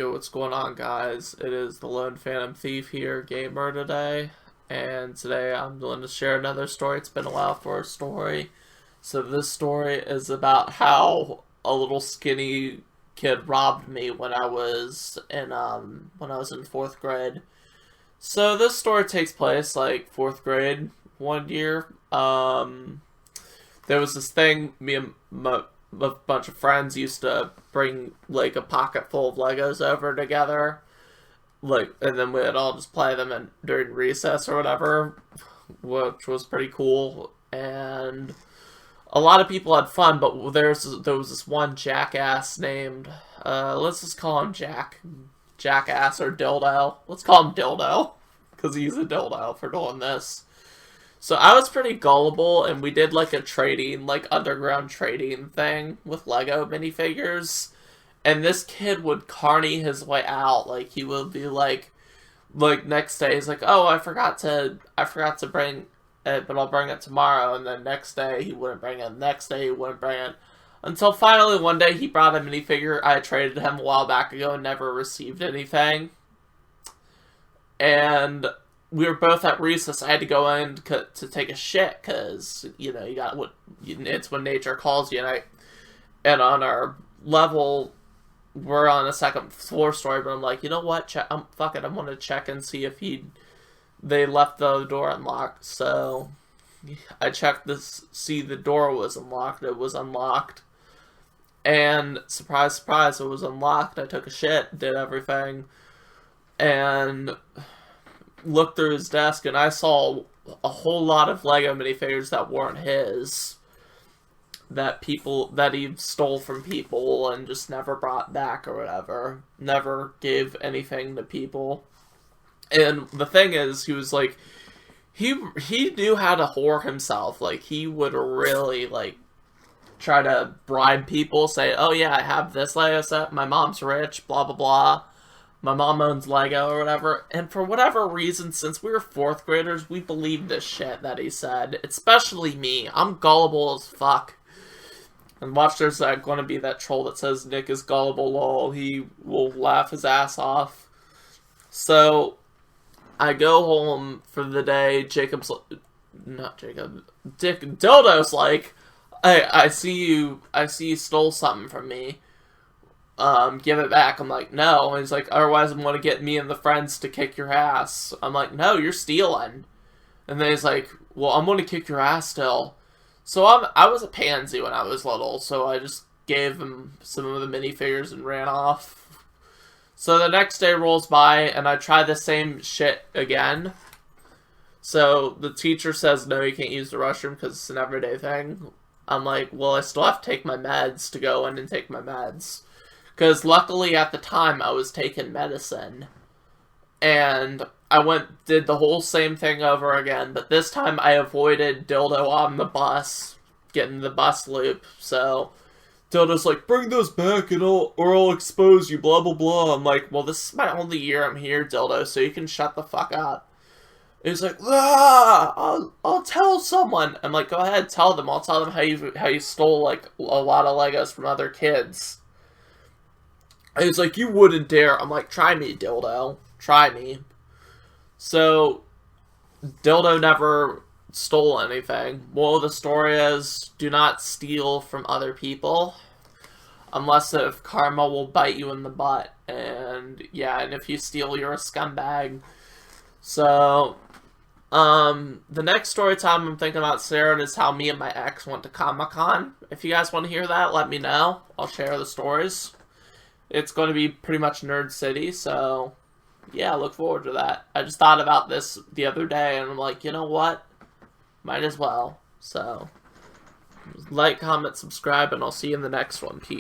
Yo, what's going on, guys? It is the Lone Phantom Thief here, gamer today, and today I'm going to share another story. It's been a while for a story. So this story is about how a little skinny kid robbed me when I was in fourth grade. So this story takes place like fourth grade one year. There was this thing me and a bunch of friends used to bring like a pocket full of Legos over together, and then we'd all just play them during recess or whatever, which was pretty cool. And a lot of people had fun, but there was this one jackass named let's just call him Jackass or Dildo. Let's call him Dildo because he's a dildo for doing this. So I was pretty gullible, and we did like a underground trading thing with Lego minifigures. And this kid would carny his way out. Like he would be like next day he's like, "Oh, I forgot to bring it, but I'll bring it tomorrow." And then next day he wouldn't bring it. Next day he wouldn't bring it. Until finally one day he brought a minifigure I traded him a while back ago and never received anything. And we were both at recess. I had to go in to take a shit because, it's when nature calls you. And on our level, we're on the second floor story, but I'm like, you know what? Fuck it. I'm going to check and see if they left the door unlocked. So I checked see the door was unlocked. It was unlocked. And surprise, surprise, it was unlocked. I took a shit, did everything, and looked through his desk, and I saw a whole lot of Lego minifigures that weren't his, that he stole from people and just never brought back or whatever, never gave anything to people. And the thing is, he was like, he knew how to whore himself. Like, he would really, try to bribe people, say, "Oh yeah, I have this Lego set, my mom's rich, blah blah blah. My mom owns Lego," or whatever. And for whatever reason, since we were fourth graders, we believed this shit that he said. Especially me. I'm gullible as fuck. And watch, there's going to be that troll that says Nick is gullible, lol. He will laugh his ass off. So I go home for the day. Dick Dildo's like, I see you stole something from me. Give it back. I'm like, no. And he's like, otherwise I'm going to get me and the friends to kick your ass. I'm like, no, you're stealing. And then he's like, well, I'm going to kick your ass still. So I was a pansy when I was little, so I just gave him some of the minifigures and ran off. So the next day rolls by, and I try the same shit again. So the teacher says, no, you can't use the restroom because it's an everyday thing. I'm like, well, I still have to take my meds to go in and take my meds. Because luckily at the time I was taking medicine. And I did the whole same thing over again. But this time I avoided Dildo on the bus. Getting the bus loop. So Dildo's like, bring those back or I'll expose you, blah blah blah. I'm like, well, this is my only year I'm here, Dildo, so you can shut the fuck up. He's like, I'll tell someone. I'm like, go ahead, tell them. I'll tell them how you stole a lot of Legos from other kids. And he's like, you wouldn't dare. I'm like, try me, Dildo. Try me. So, Dildo never stole anything. Moral of the story is, do not steal from other people. Unless if karma will bite you in the butt. And, yeah, and if you steal, you're a scumbag. So, the next story time I'm thinking about sharing is how me and my ex went to Comic-Con. If you guys want to hear that, let me know. I'll share the stories. It's going to be pretty much Nerd City, so yeah, look forward to that. I just thought about this the other day, and I'm like, you know what? Might as well. So, like, comment, subscribe, and I'll see you in the next one. Peace.